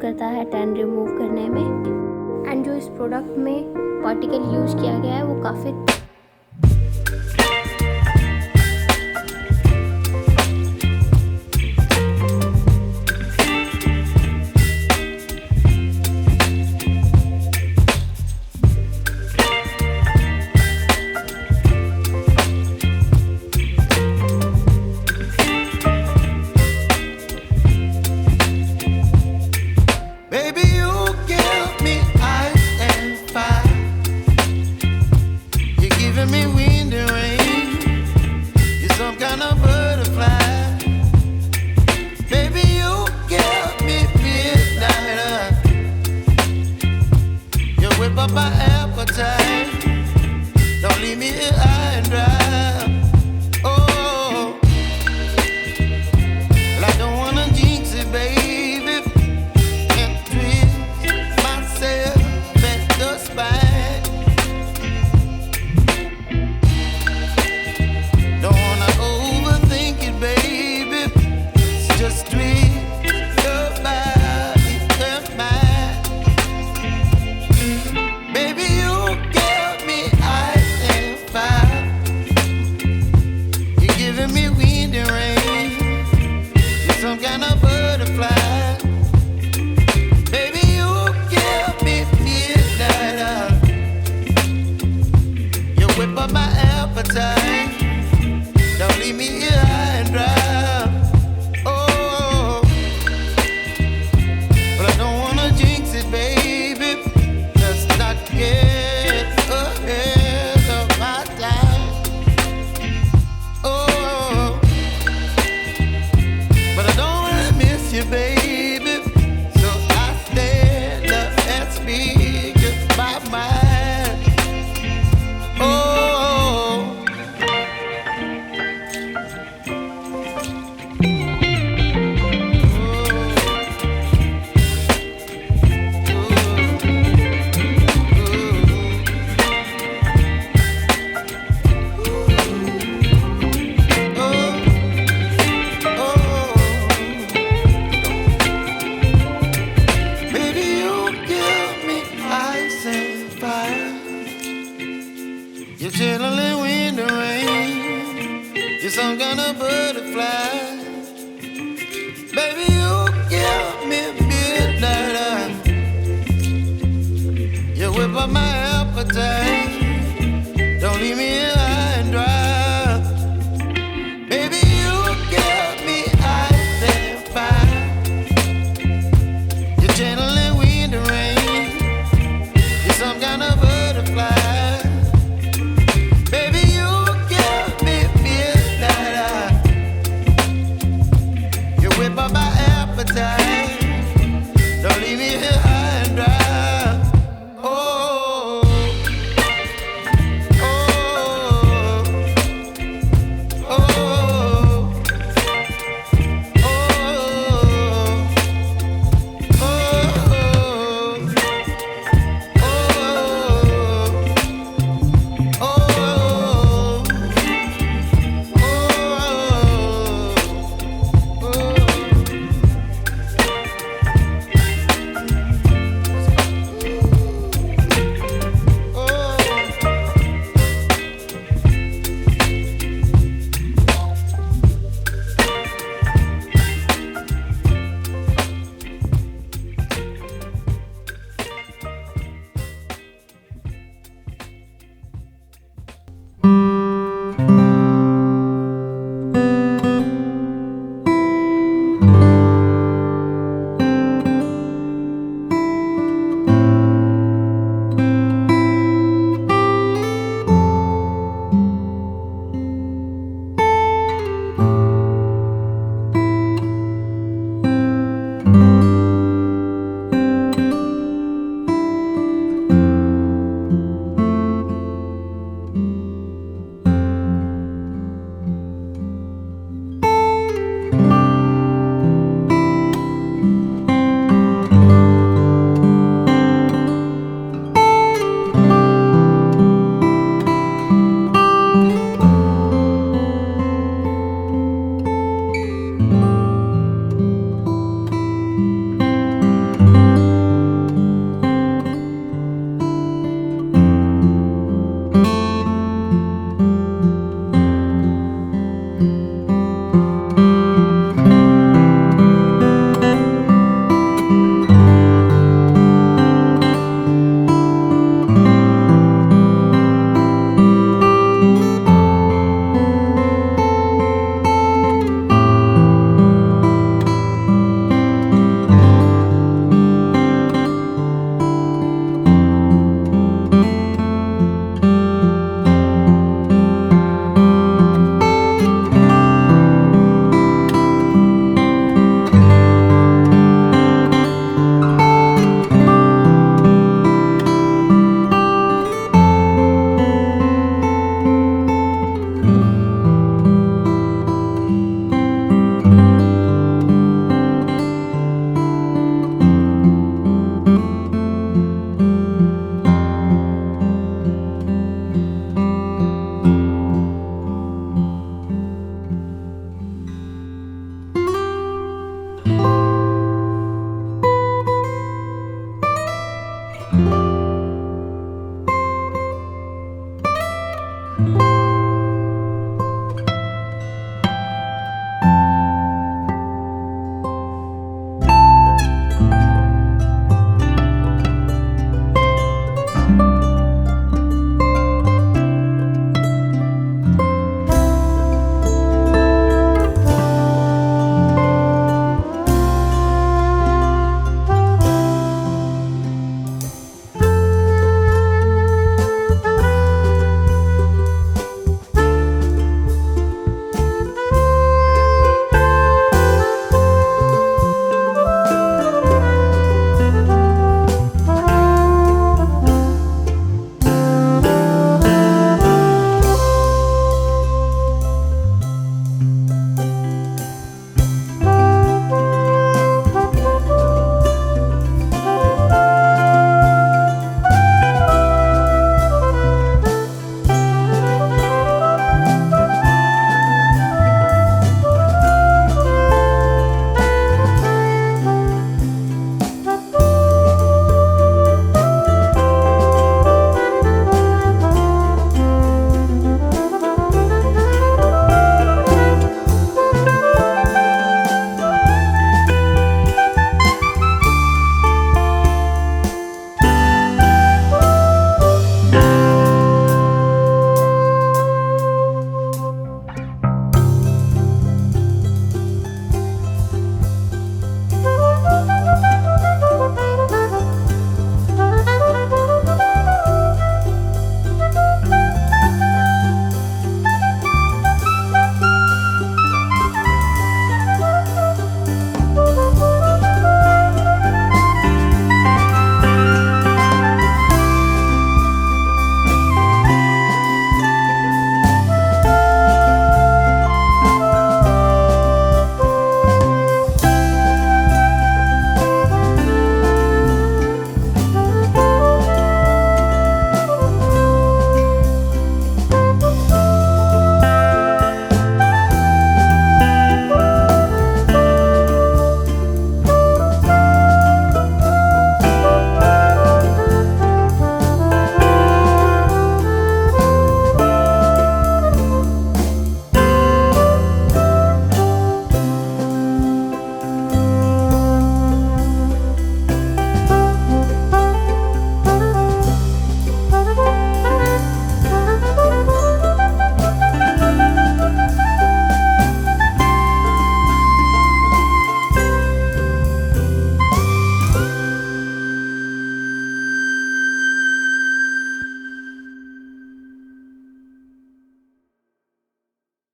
करता है tan remove करने में। एंड जो इस प्रोडक्ट में पार्टिकल यूज़ किया गया है वो काफ़ी up my appetite. Don't leave me here high and dry. Oh, well, I don't wanna jinx it, baby, and twist myself at the spine. Don't wanna overthink it, baby. It's just twist your body and mine. Baby, you give me ice and fire. You're giving me wind and rain. You're some kind of butterfly. Baby, you give me midnight oil. You whip up my appetite. Don't leave me here high and dry. Oh, but I don't wanna jinx it, baby. Let's not get ahead of my time. Oh, but I don't wanna miss you, baby. So I stand up and speak just my mind. Oh. Baby, you give me ice and fire. You're chilling wind and rain. You're some kind of butterfly. Baby, you give me midnight oil. You whip up my appetite. Don't leave me here